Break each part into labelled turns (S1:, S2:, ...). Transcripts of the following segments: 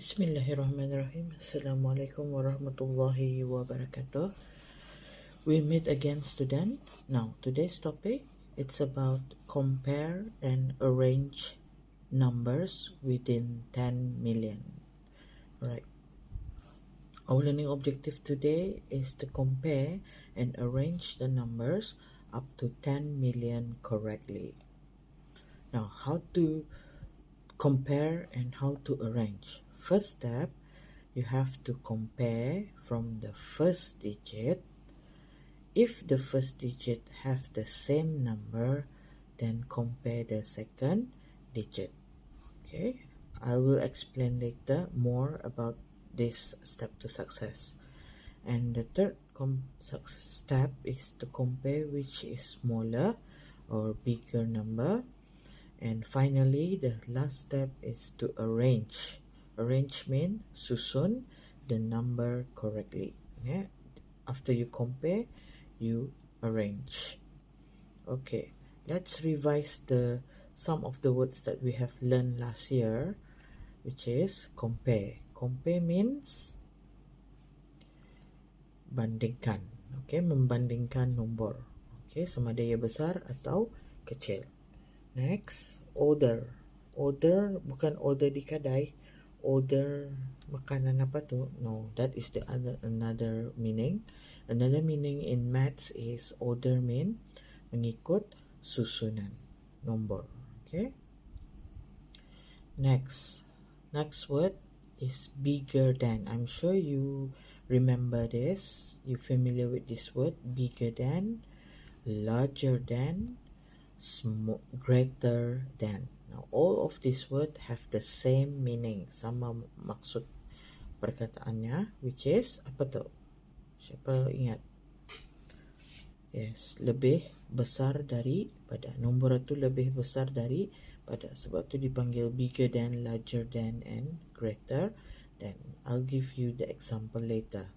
S1: Bismillahirrahmanirrahim. Assalamualaikum warahmatullahi wabarakatuh. We meet again, student. Now, today's topic, it's about compare and arrange numbers within 10 million. Right. Our learning objective today is to compare and arrange the numbers up to 10 million correctly. Now, how to compare and how to arrange? First step, you have to compare from the first digit. If the first digit have the same number, then compare the second digit. Okay, I will explain later more about this step to success. And the third step is to compare which is smaller or bigger number. And finally, the last step is to arrange. Arrange means susun the number correctly. Yeah? After you compare, you arrange. Okay, let's revise some of the words that we have learned last year, which is compare. Compare means bandingkan. Okay, membandingkan nombor. Okay, sama ada ia besar atau kecil. Next, order. Order bukan order di kedai. Order makanan apa tu? No, that is the another meaning. Another meaning in maths is order mean mengikut susunan nombor. Okay. Next word is bigger than. I'm sure you remember this. You familiar with this word? Bigger than, larger than, greater than. Now, all of these words have the same meaning, sama maksud perkataannya, which is apa tu? Siapa ingat? Yes, lebih besar daripada. Nombor itu lebih besar daripada. Sebab tu dipanggil bigger than, larger than, and greater than. I'll give you the example later.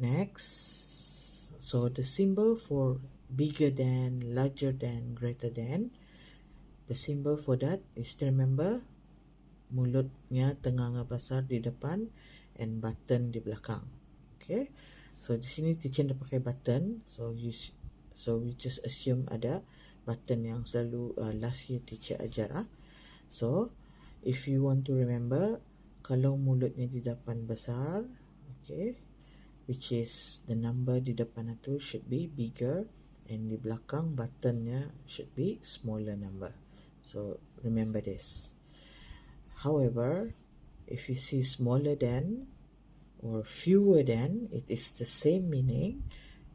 S1: Next, so the symbol for bigger than, larger than, greater than, the symbol for that is to remember mulutnya tenganga besar di depan and button di belakang. Okay, so di sini teacher dah pakai button, so we just assume ada button yang selalu last year teacher ajar. So if you want to remember, kalau mulutnya di depan besar, okay, which is the number di depan itu should be bigger, and di belakang buttonnya should be smaller number. So remember this. However, if you see smaller than or fewer than, it is the same meaning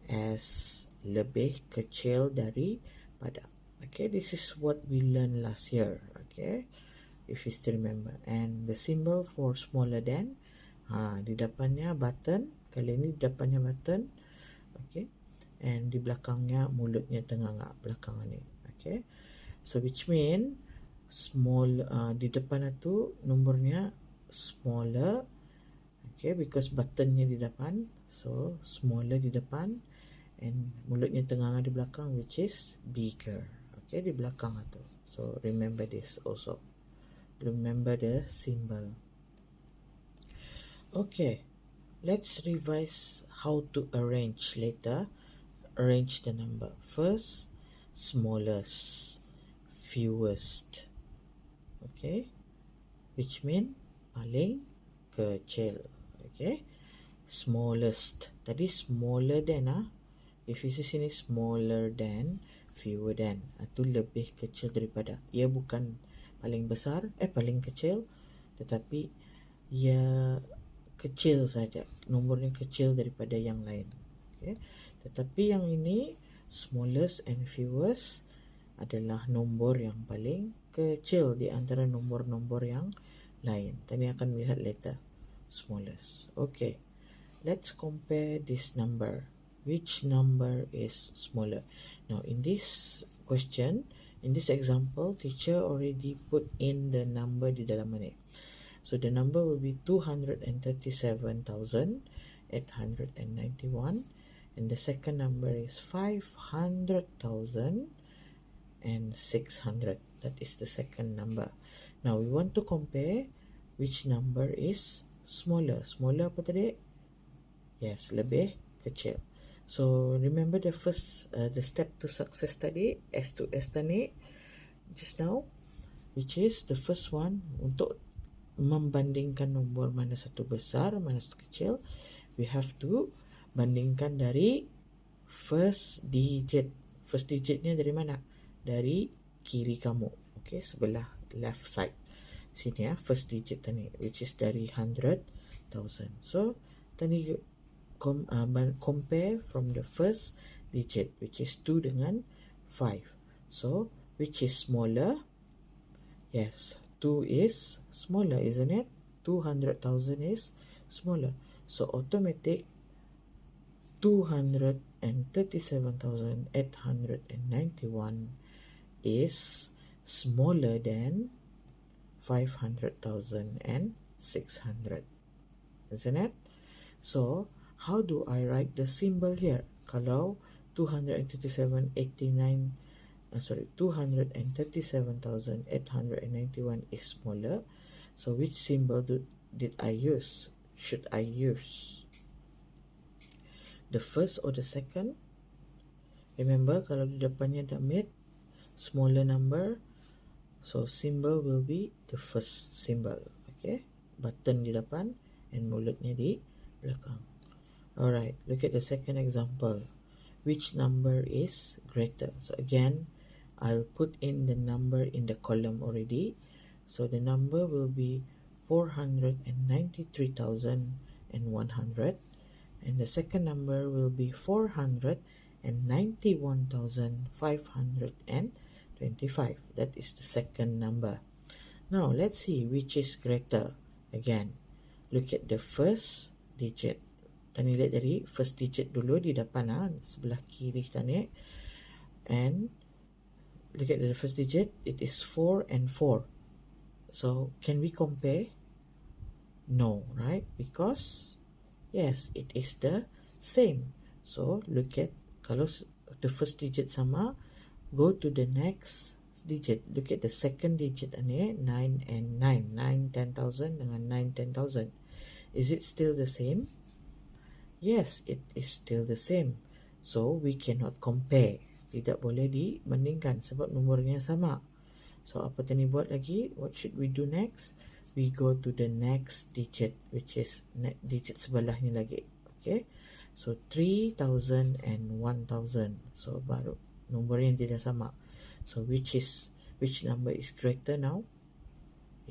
S1: as lebih kecil daripada. Okay, this is what we learned last year. Okay, if you still remember. And the symbol for smaller than, di depannya button, kali ini di depannya button. Okay, and di belakangnya mulutnya tenganga belakang ni. Okay, so which mean small, di depan itu nombornya smaller. Okay, because buttonnya di depan, so smaller di depan, and mulutnya tenganga di belakang, which is bigger. Okay, di belakang itu. So remember this also. Remember the symbol. Okay, let's revise how to arrange later. Arrange the number. First, smallest, fewest. Okay, which mean paling kecil. Okay, smallest. Tadi smaller than, if you see sini smaller than, fewer than, itu lebih kecil daripada. Ia bukan paling besar, paling kecil, tetapi ia kecil saja. Nombornya kecil daripada yang lain. Okay, tetapi yang ini smallest and fewest adalah nombor yang paling kecil di antara nombor-nombor yang lain. Tadi akan melihat later. Smallest. Okay, let's compare this number. Which number is smaller? Now, in this question, in this example, teacher already put in the number di dalam ni. So the number will be 237,891, and the second number is 500,600. That is the second number. Now we want to compare which number is smaller? Smaller apa tadi? Yes, lebih kecil. So remember the first the step to success tadi, S to S tadi just now, which is the first one, untuk membandingkan nombor mana satu besar, mana satu kecil, we have to bandingkan dari first digit. First digitnya dari mana? Dari kiri kamu. Okay, sebelah left side. Sini ya, first digit tadi, which is dari 100,000. So, tadi compare from the first digit, which is 2 dengan 5. So, which is smaller? Yes, 2 is smaller, isn't it? 200,000 is smaller. So, automatic 237,891 is smaller than 500,600, isn't it? So, how do I write the symbol here? Kalau 237,891 is smaller, so which symbol did I use? Should I use the first or the second? Remember, kalau di depannya damit, smaller number, so symbol will be the first symbol. Okay, button di depan and mulutnya di belakang. Alright, look at the second example. Which number is greater? So again, I'll put in the number in the column already. So the number will be 493,100, and the second number will be 491,525. That is the second number. Now let's see which is greater. Again, look at the first digit. Tani lihat dari first digit dulu di depan, sebelah kiri tani. And look at the first digit, it is 4 and 4. So can we compare? No, right? Because yes, it is the same. So look at, kalau the first digit sama, go to the next digit. Look at the second digit ani, 9 and 9. 9 10,000 dengan 9 10,000. Is it still the same? Yes, it is still the same. So we cannot compare. Tidak boleh dibandingkan sebab nomornya sama. So apa tadi buat lagi? What should we do next? We go to the next digit, which is digit sebelahnya lagi. Okay. So 3,000 and 1,000. So baru nomornya tidak sama. So which number is greater now?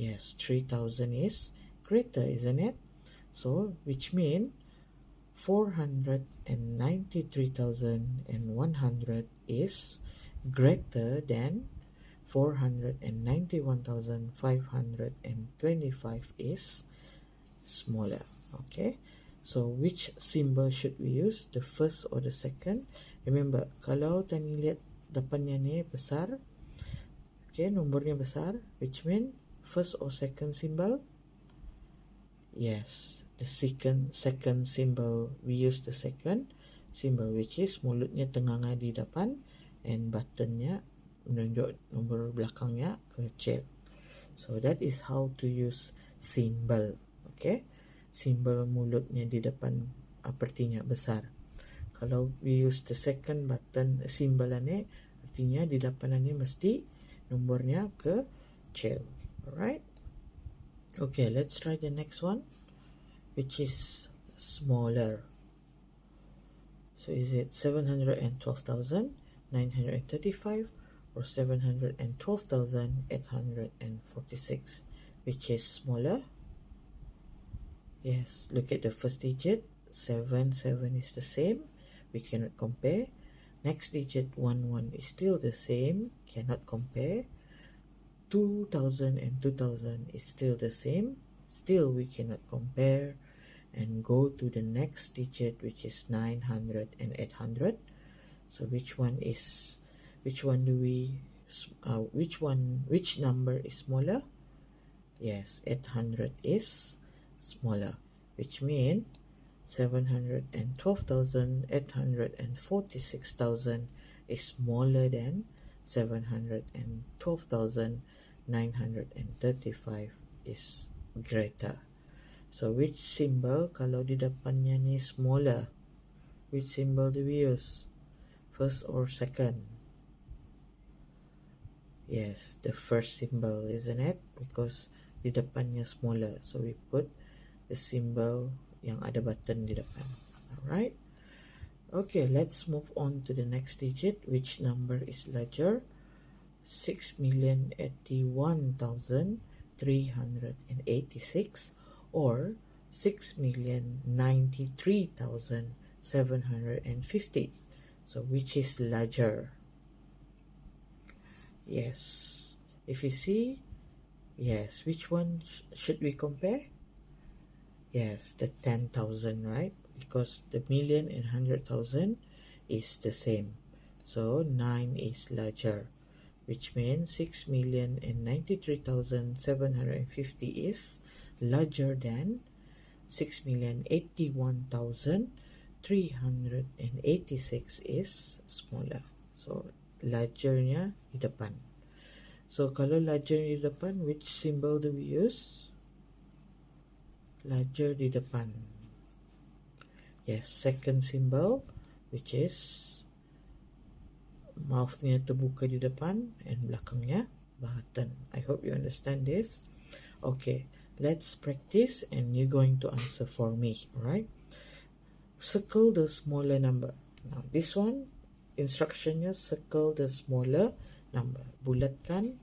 S1: Yes, 3,000 is greater, isn't it? So which means 493,100 is greater than 491,525 is smaller. Okay, so which symbol should we use? The first or the second? Remember, kalau tani lihat depannya ni besar, okay, nombornya besar, which mean first or second symbol? Yes, the second symbol. We use the second symbol, which is mulutnya tengah di depan and buttonnya menunjuk nombor belakangnya kecil. So that is how to use symbol. Okay, symbol mulutnya di depan artinya besar. Kalau we use the second button symbol ni, artinya di depan ni mesti nombornya kecil. Alright. Okay, let's try the next one, which is smaller. So is it 712,935 or 712,846? Which is smaller? Yes, look at the first digit. 7 is the same. We cannot compare. Next digit 1 is still the same. Cannot compare. 2,000 and 2,000 is still the same. Still we cannot compare. And go to the next digit, which is 900 and 800. So which number is smaller? Yes, 800 is smaller, which means 712,846,000 is smaller than 712,935 is greater. So which symbol kalau di depannya ni smaller? Which symbol do we use? First or second? Yes, the first symbol, isn't it? Because di depannya smaller. So we put the symbol yang ada button di depan. Alright. Okay, let's move on to the next digit. Which number is larger? 6,081,386 or 6,093,750. So which is larger? Yes, if you see, yes, which one should we compare? Yes, the 10,000, right? Because the million and 100,000 is the same. So 9 is larger, which means 6,093,750 is larger than 6,081,386 is smaller. So largernya di depan. So kalau larger di depan, which symbol do we use? Larger di depan. Yes, second symbol, which is mouth-nya terbuka di depan and belakangnya button. I hope you understand this. Okay, let's practice and you're going to answer for me, alright? Circle the smaller number. Now this one, instructionnya circle the smaller number. Bulatkan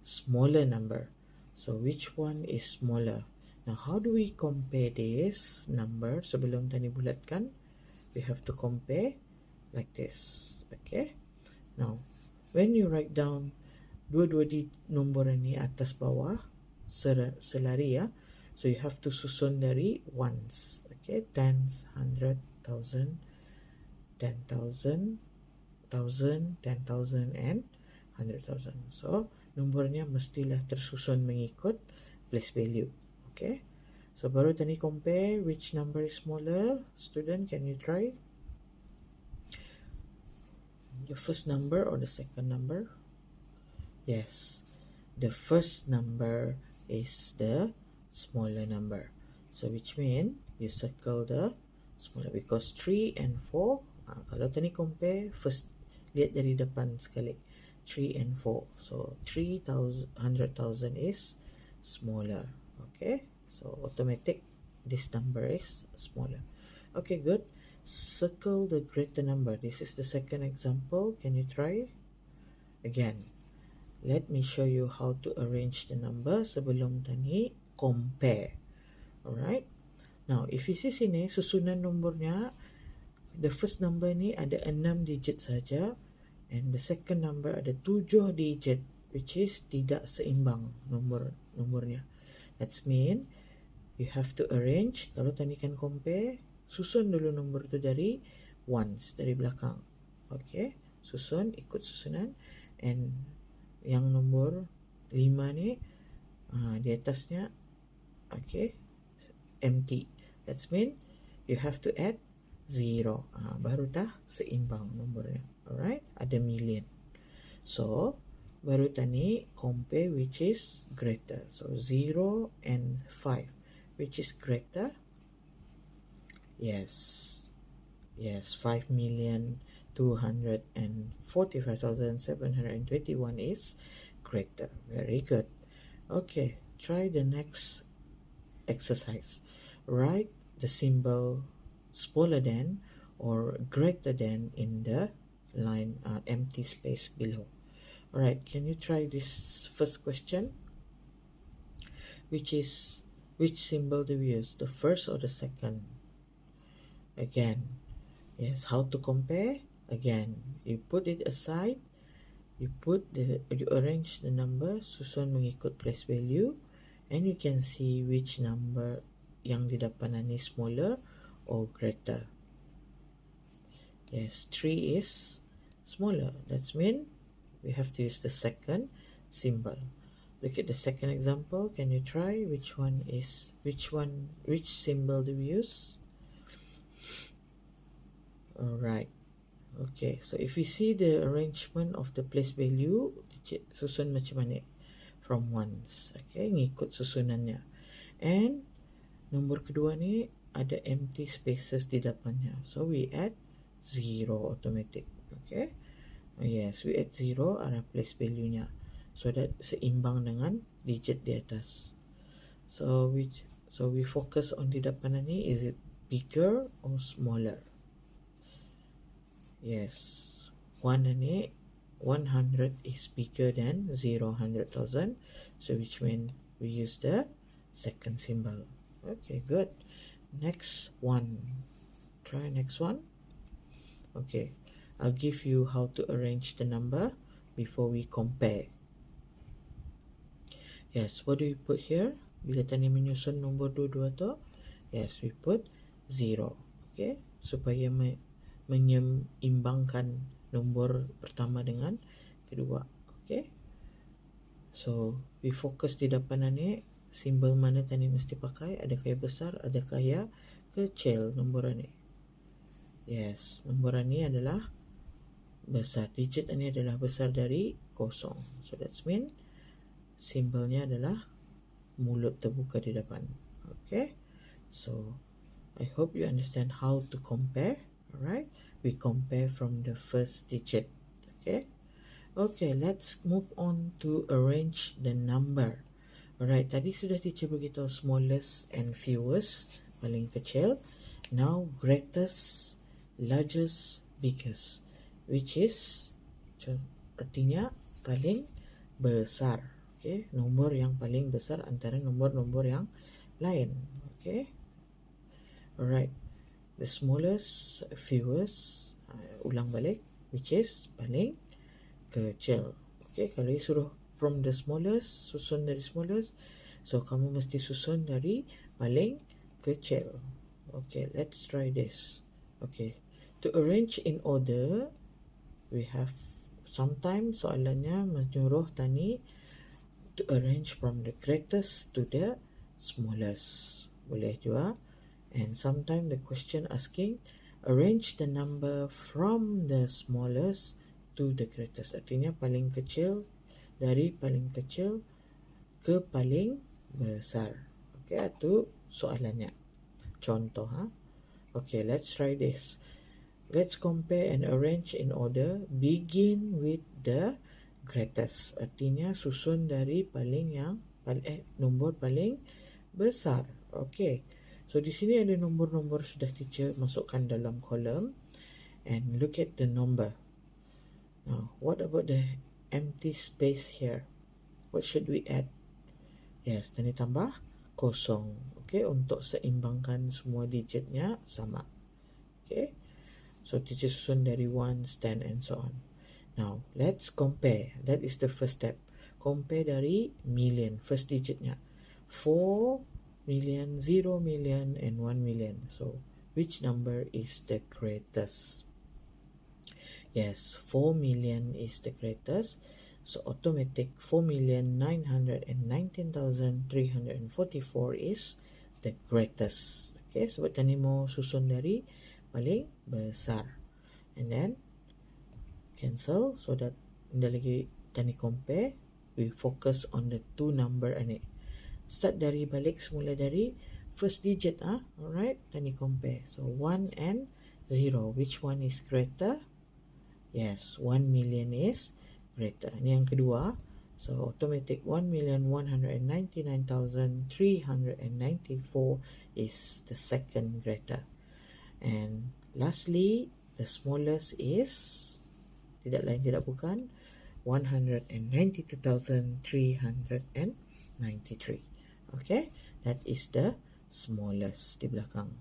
S1: smaller number. So which one is smaller? Now how do we compare this number? Sebelum tadi bulatkan, we have to compare like this. Okay. Now, when you write down dua-dua di nombor ini atas bawah selari ya, so you have to susun dari ones, okay, tens, 100, 1000, 10,000, 1000, 10,000 and 100,000. So nombornya mestilah tersusun mengikut place value. Okay, so baru tadi compare which number is smaller. Student, can you try? The first number or the second number? Yes, the first number is the smaller number. So which means you circle the smaller because 3 and 4, kalau tadi compare, first lihat dari depan sekali, 3 and 4. So 300,000 is smaller. Okay, so automatic this number is smaller. Okay, good. Circle the greater number. This is the second example. Can you try? Again, let me show you how to arrange the number sebelum tadi compare. Alright. Now, if you see sini, susunan nombornya, the first number ni ada 6 digit saja and the second number ada 7 digit, which is tidak seimbang nomornya. That's mean you have to arrange. Kalau tadi kan compare, susun dulu nombor tu dari ones, dari belakang. Okay, susun, ikut susunan. And yang nombor 5 ni di atasnya, okay, empty. That's mean you have to add 0. Baru dah seimbang nombornya. Alright, ada million. So baru tadi compare which is greater. So 0 and 5, which is greater? Yes, 5,245,721 is greater. Very good. Okay, try the next exercise. Write the symbol smaller than or greater than in the line empty space below. Alright, can you try this first question? Which symbol do we use? The first or the second? Again, yes, how to compare? Again, you put it aside, you arrange the number, susun mengikut place value, and you can see which number yang di depan ni smaller or greater. Yes, 3 is smaller. That's mean we have to use the second symbol. Look at the second example. Can you try which symbol do we use? Alright. Okay, so if you see the arrangement of the place value, susun macam mana? From ones. Okay, ngikut susunannya. And nombor kedua ni ada empty spaces di depannya. So we add 0 automatic. Okay. Yes, we add 0 ada place value-nya. So that seimbang dengan digit di atas. So we focus on di depan ni, is it bigger or smaller? Yes, 1 ni 100 is bigger than 0, 100,000. So which means we use the second symbol. Okay, good. Next one. Try next one. Okay, I'll give you how to arrange the number before we compare. Yes, what do we put here? Bila tadi menyusun nombor dua-dua tu, yes, we put 0. Okay, supaya menyeimbangkan nombor pertama dengan kedua. Okay, so we focus di depan ni, simbol mana tadi mesti pakai, adakah yang besar, adakah yang kecil nombor ni. Yes, nombor ni adalah besar, digit ni adalah besar dari 0. So that's mean simbolnya adalah mulut terbuka di depan. Okay, so I hope you understand how to compare. Alright, we compare from the first digit. Okay, let's move on to arrange the number. Alright, tadi sudah teacher beritahu smallest and fewest, paling kecil. Now greatest, largest, biggest, which is artinya paling besar. Okay, nombor yang paling besar antara nombor-nombor yang lain. Okay, alright, the smallest, fewest, ulang balik, which is paling kecil. Okay, kalau suruh from the smallest, susun dari smallest, so kamu mesti susun dari paling kecil. Okay, let's try this. Okay, to arrange in order, we have sometimes soalannya menyuruh tani to arrange from the greatest to the smallest. Boleh juga. And sometimes the question asking arrange the number from the smallest to the greatest. Artinya paling kecil dari paling kecil ke paling besar. Okay, itu soalannya. Contoh, Okay, let's try this. Let's compare and arrange in order. Begin with the greatest. Artinya susun dari nombor paling besar. Okay. So di sini ada nombor-nombor sudah teacher masukkan dalam kolom, and look at the number. Now, what about the empty space here? What should we add? Yes, tadi tambah 0. Okay, untuk seimbangkan semua digitnya sama. Okay, so teacher susun dari 1, 10 and so on. Now, let's compare. That is the first step. Compare dari million, first digitnya. 4 million, 0 million, and 1 million. So, which number is the greatest? Yes, 4 million is the greatest. So, automatic 4,919,344 is the greatest. Okay, sebab tadi mau susun dari paling besar. And then, cancel so that hindi lagi tani compare. We focus on the two number ani. Start dari balik, semula dari first digit. Alright, tani compare. So 1 and 0, which one is greater? Yes, 1 million is greater. Ini yang kedua. So automatic 1,199,394 is the second greater. And lastly, the smallest is tidak lain tidak bukan 192,393. Okay, that is the smallest di belakang.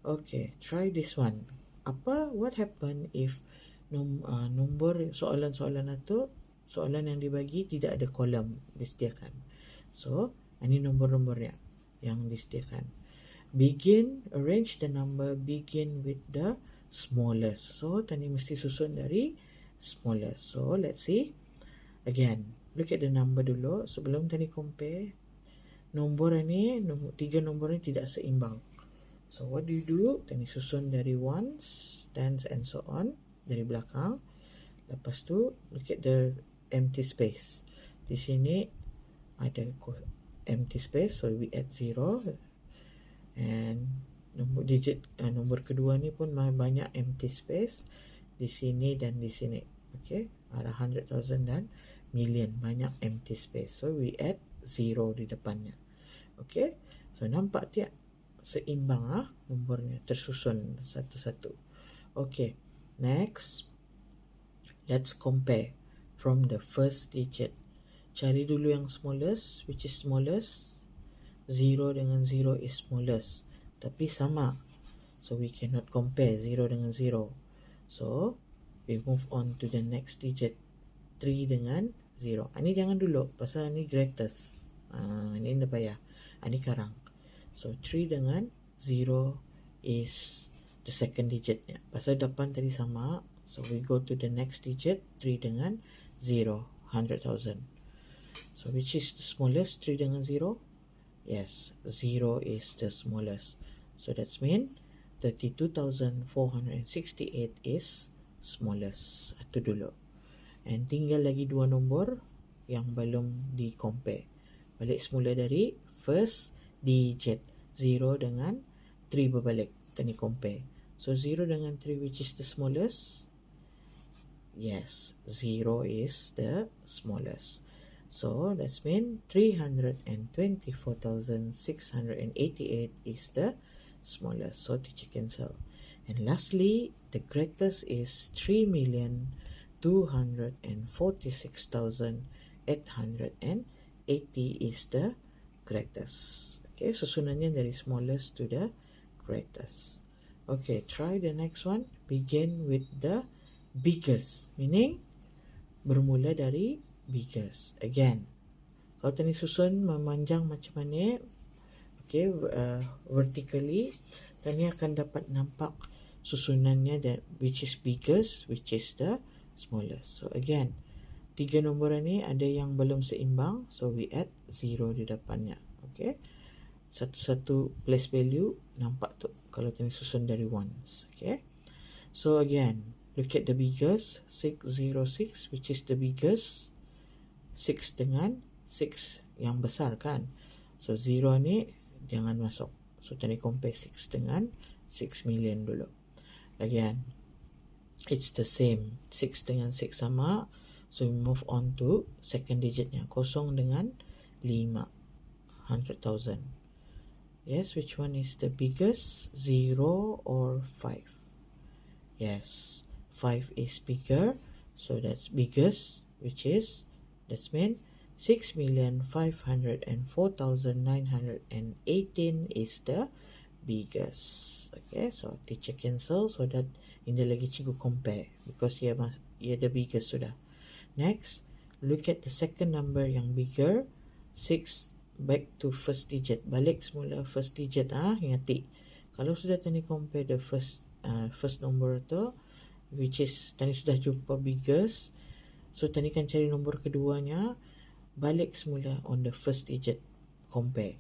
S1: Okay, try this one. What happen if nombor soalan-soalan itu, soalan yang dibagi tidak ada kolom disediakan. So, ini nombor-nombornya yang disediakan. Arrange the number, begin with the smallest. So, tadi mesti susun dari smallest. So, let's see. Again, look at the number dulu. Sebelum tadi compare, tiga nombor ini tidak seimbang. So, what do you do? Tadi susun dari ones, tens, and so on. Dari belakang. Lepas tu, look at the empty space. Di sini ada empty space, so we add 0. And nomor kedua ni pun banyak empty space di sini dan di sini. Okay, ada 100,000 dan million, banyak empty space, so we add 0 di depannya. Okay, so nampak tak seimbang nomornya, tersusun satu-satu. Okay, next let's compare from the first digit. Cari dulu yang smallest, which is smallest. 0 dengan 0 is smallest, tapi sama, so we cannot compare 0 dengan 0. So we move on to the next digit, 3 dengan 0. Ini jangan dulu, pasal ini greatest. Ini dah payah. Ini karang. So 3 dengan 0 is the second digitnya. Pasal depan tadi sama, so we go to the next digit, 3 dengan 0, 100,000. So which is the smallest? 3 dengan 0? Yes, 0 is the smallest. So that's mean 32,468 is smallest. Itu dulu. And tinggal lagi 2 nombor yang belum di compare. Balik semula dari first digit, 0 dengan 3 berbalik, kita ni compare. So 0 dengan 3, which is the smallest? Yes, 0 is the smallest. So that's mean 324,688 is the smallest. So teacher cancel. And lastly, the greatest is 3,246,880 is the greatest. Okay, susunannya dari smallest to the greatest. Okay, try the next one. Begin with the biggest, meaning bermula dari biggest. Again, kalau tadi susun memanjang macam mana, okay, vertically, tadi akan dapat nampak susunannya, that which is biggest, which is the smallest. So again, 3 nombor ni ada yang belum seimbang, so we add 0 di depannya. Okay, satu-satu place value nampak tu kalau tadi susun dari ones. Okay, so again, look at the biggest, 606, which is the biggest. 6 dengan 6 yang besar kan, so 0 ni jangan masuk. So tadi compare 6 dengan 6 million dulu. Again, it's the same, 6 dengan 6 sama, so we move on to second digitnya, 0 dengan 5, 100,000. Yes, which one is the biggest, 0 or 5? Yes, 5 is bigger, so that's biggest, which is, that's mean 6,504,918 is the biggest. Okay, so teacher cancel, so that hindi lagi cikgu compare because ia the biggest sudah. Next, look at the second number yang bigger, 6, back to first digit, balik semula first digit. Ingati, kalau sudah tadi compare the first number tu, which is tadi sudah jumpa biggest, so tadi kan cari nombor keduanya, balik semula on the first digit, compare.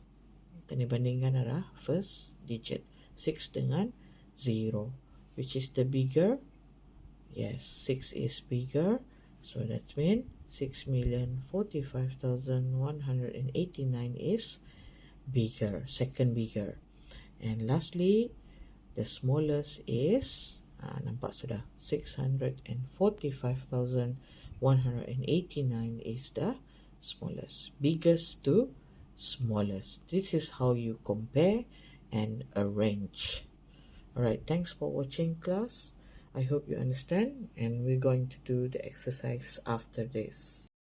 S1: Tadi bandingkan arah first digit, 6 dengan 0, which is the bigger. Yes, 6 is bigger, so that means 6,045,189 is bigger, second bigger. And lastly, the smallest is, nampak sudah, 645,189 is the smallest. Biggest to smallest. This is how you compare and arrange. Alright, thanks for watching, class. I hope you understand, and we're going to do the exercise after this.